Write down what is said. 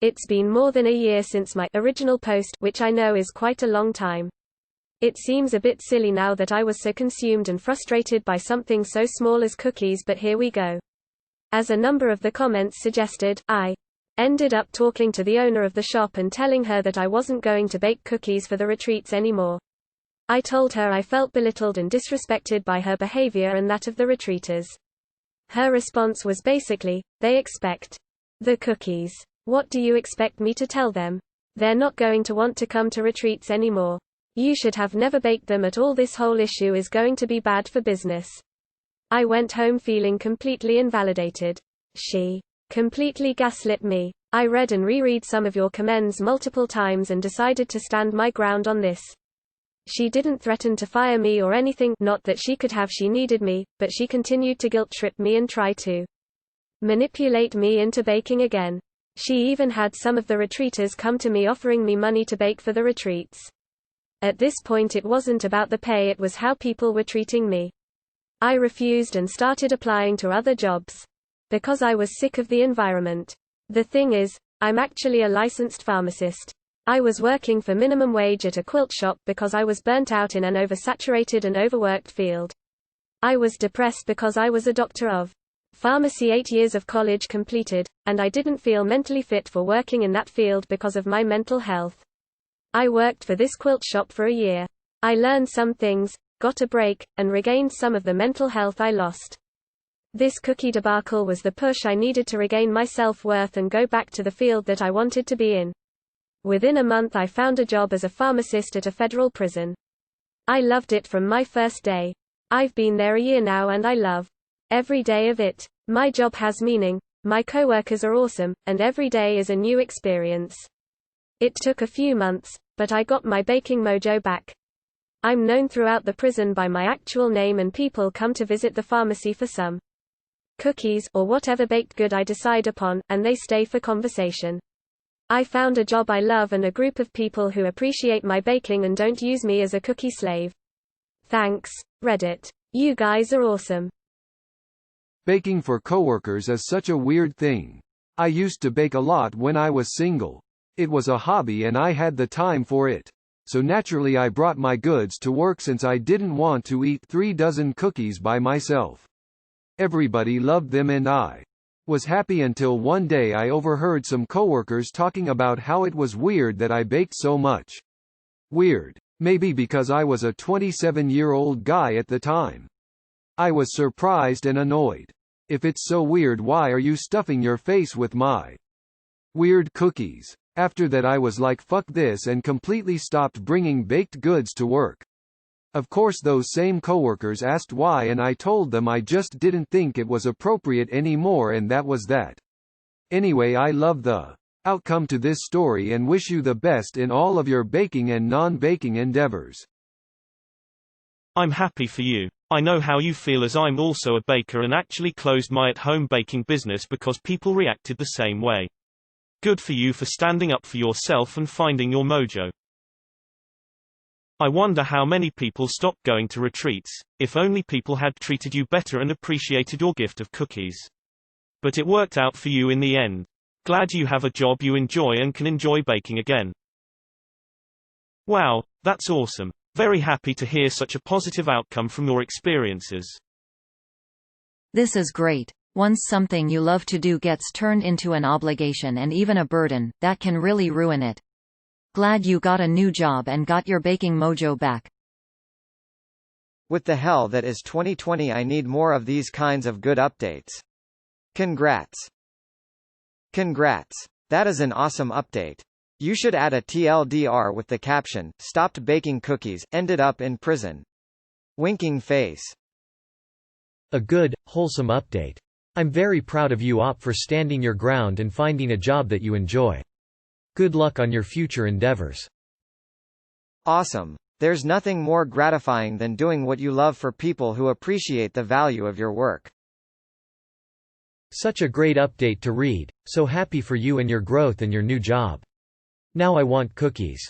It's been more than a year since my original post, which I know is quite a long time. It seems a bit silly now that I was so consumed and frustrated by something so small as cookies, but here we go. As a number of the comments suggested, I ended up talking to the owner of the shop and telling her that I wasn't going to bake cookies for the retreats anymore. I told her I felt belittled and disrespected by her behavior and that of the retreaters. Her response was basically, they expect the cookies. What do you expect me to tell them? They're not going to want to come to retreats anymore. You should have never baked them at all. This whole issue is going to be bad for business. I went home feeling completely invalidated. She completely gaslit me. I read and reread some of your comments multiple times and decided to stand my ground on this. She didn't threaten to fire me or anything, not that she could have. She needed me, but she continued to guilt-trip me and try to manipulate me into baking again. She even had some of the retreaters come to me offering me money to bake for the retreats. At this point it wasn't about the pay, it was how people were treating me. I refused and started applying to other jobs. Because I was sick of the environment. The thing is, I'm actually a licensed pharmacist. I was working for minimum wage at a quilt shop because I was burnt out in an oversaturated and overworked field. I was depressed because I was a doctor of pharmacy, 8 years of college completed, and I didn't feel mentally fit for working in that field because of my mental health. I worked for this quilt shop for a year. I learned some things, got a break, and regained some of the mental health I lost. This cookie debacle was the push I needed to regain my self-worth and go back to the field that I wanted to be in. Within a month I found a job as a pharmacist at a federal prison. I loved it from my first day. I've been there a year now and I love every day of it. My job has meaning, my coworkers are awesome, and every day is a new experience. It took a few months, but I got my baking mojo back. I'm known throughout the prison by my actual name and people come to visit the pharmacy for some cookies or whatever baked good I decide upon, and they stay for conversation. I found a job I love and a group of people who appreciate my baking and don't use me as a cookie slave. Thanks, Reddit. You guys are awesome. Baking for coworkers is such a weird thing. I used to bake a lot when I was single. It was a hobby and I had the time for it. So naturally I brought my goods to work since I didn't want to eat 3 dozen cookies by myself. Everybody loved them and I was happy until one day I overheard some coworkers talking about how it was weird that I baked so much. Weird. Maybe because I was a 27-year-old guy at the time. I was surprised and annoyed. If it's so weird, why are you stuffing your face with my weird cookies? After that I was like, fuck this, and completely stopped bringing baked goods to work. Of course those same coworkers asked why and I told them I just didn't think it was appropriate anymore and that was that. Anyway, I love the outcome to this story and wish you the best in all of your baking and non-baking endeavors. I'm happy for you. I know how you feel, as I'm also a baker and actually closed my at-home baking business because people reacted the same way. Good for you for standing up for yourself and finding your mojo. I wonder how many people stopped going to retreats, if only people had treated you better and appreciated your gift of cookies. But it worked out for you in the end. Glad you have a job you enjoy and can enjoy baking again. Wow, that's awesome. Very happy to hear such a positive outcome from your experiences. This is great. Once something you love to do gets turned into an obligation and even a burden, that can really ruin it. Glad you got a new job and got your baking mojo back. What the hell, that is 2020. I need more of these kinds of good updates. Congrats. Congrats. That is an awesome update. You should add a TLDR with the caption, "Stopped baking cookies, ended up in prison." Winking face. A good, wholesome update. I'm very proud of you, for standing your ground and finding a job that you enjoy. Good luck on your future endeavors. Awesome. There's nothing more gratifying than doing what you love for people who appreciate the value of your work. Such a great update to read. So happy for you and your growth and your new job. Now I want cookies.